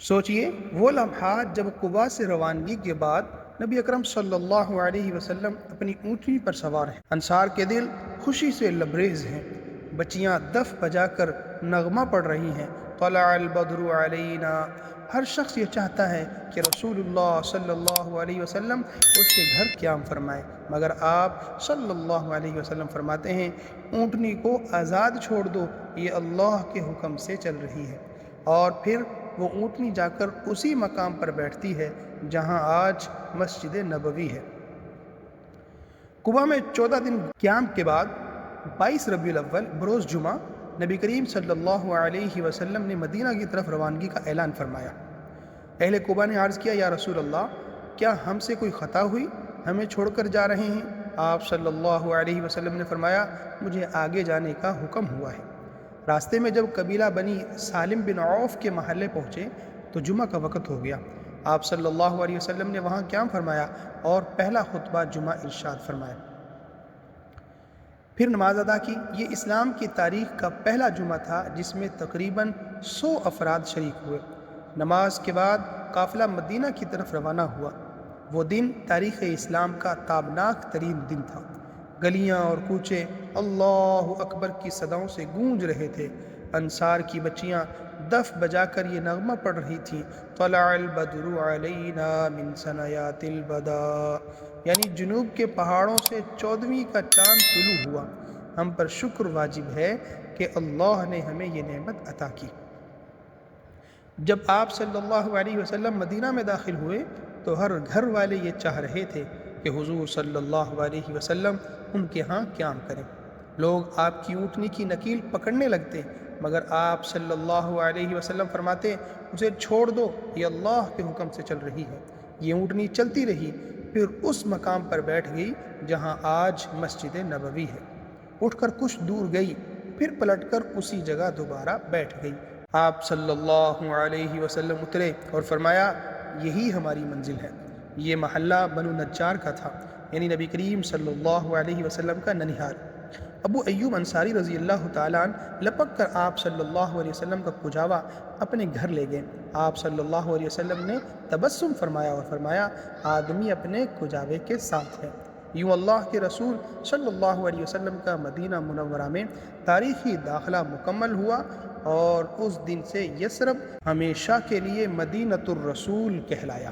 سوچئے وہ لمحات جب قباء سے روانگی کے بعد نبی اکرم صلی اللہ علیہ وسلم اپنی اونٹنی پر سوار ہیں۔ انصار کے دل خوشی سے لبریز ہیں، بچیاں دف بجا کر نغمہ پڑھ رہی ہیں، طلع البدر علینا۔ ہر شخص یہ چاہتا ہے کہ رسول اللہ صلی اللہ علیہ وسلم اس کے گھر قیام فرمائے، مگر آپ صلی اللہ علیہ وسلم فرماتے ہیں اونٹنی کو آزاد چھوڑ دو، یہ اللہ کے حکم سے چل رہی ہے۔ اور پھر وہ اونٹنی جا کر اسی مقام پر بیٹھتی ہے جہاں آج مسجد نبوی ہے۔ قباء میں 14 دن قیام کے بعد 22 ربیع الاول بروز جمعہ نبی کریم صلی اللہ علیہ وسلم نے مدینہ کی طرف روانگی کا اعلان فرمایا۔ اہل قباء نے عرض کیا، یا رسول اللہ، کیا ہم سے کوئی خطا ہوئی؟ ہمیں چھوڑ کر جا رہے ہیں؟ آپ صلی اللہ علیہ وسلم نے فرمایا، مجھے آگے جانے کا حکم ہوا ہے۔ راستے میں جب قبیلہ بنی سالم بن عوف کے محلے پہنچے تو جمعہ کا وقت ہو گیا۔ آپ صلی اللہ علیہ وسلم نے وہاں قیام فرمایا اور پہلا خطبہ جمعہ ارشاد فرمایا، پھر نماز ادا کی۔ یہ اسلام کی تاریخ کا پہلا جمعہ تھا جس میں تقریباً 100 افراد شریک ہوئے۔ نماز کے بعد قافلہ مدینہ کی طرف روانہ ہوا۔ وہ دن تاریخ اسلام کا تابناک ترین دن تھا۔ گلیاں اور کوچے اللہ اکبر کی صداؤں سے گونج رہے تھے۔ انصار کی بچیاں دف بجا کر یہ نغمہ پڑھ رہی تھیں، طلع البدر علینا من ثنیات البداء، یعنی جنوب کے پہاڑوں سے 14ویں کا چاند طلوع ہوا۔ ہم پر شکر واجب ہے کہ اللہ نے ہمیں یہ نعمت عطا کی۔ جب آپ صلی اللہ علیہ وسلم مدینہ میں داخل ہوئے تو ہر گھر والے یہ چاہ رہے تھے کہ حضور صلی اللہ علیہ وسلم ان کے ہاں قیام کریں۔ لوگ آپ کی اونٹنی کی نکیل پکڑنے لگتے، مگر آپ صلی اللہ علیہ وسلم فرماتے، اسے چھوڑ دو، یہ اللہ کے حکم سے چل رہی ہے۔ یہ اونٹنی چلتی رہی، پھر اس مقام پر بیٹھ گئی جہاں آج مسجد نبوی ہے، اٹھ کر کچھ دور گئی، پھر پلٹ کر اسی جگہ دوبارہ بیٹھ گئی۔ آپ صلی اللہ علیہ وسلم اترے اور فرمایا، یہی ہماری منزل ہے۔ یہ محلہ بنو نجار کا تھا، یعنی نبی کریم صلی اللہ علیہ وسلم کا ننھیال۔ ابو ایوب انصاری رضی اللہ تعالیٰ عنہ لپک کر آپ صلی اللہ علیہ وسلم کا کجاوا اپنے گھر لے گئے۔ آپ صلی اللہ علیہ وسلم نے تبسم فرمایا اور فرمایا، آدمی اپنے کجاوے کے ساتھ ہے۔ یوں اللہ کے رسول صلی اللہ علیہ وسلم کا مدینہ منورہ میں تاریخی داخلہ مکمل ہوا، اور اس دن سے یثرب ہمیشہ کے لیے مدینۃ الرسول کہلایا۔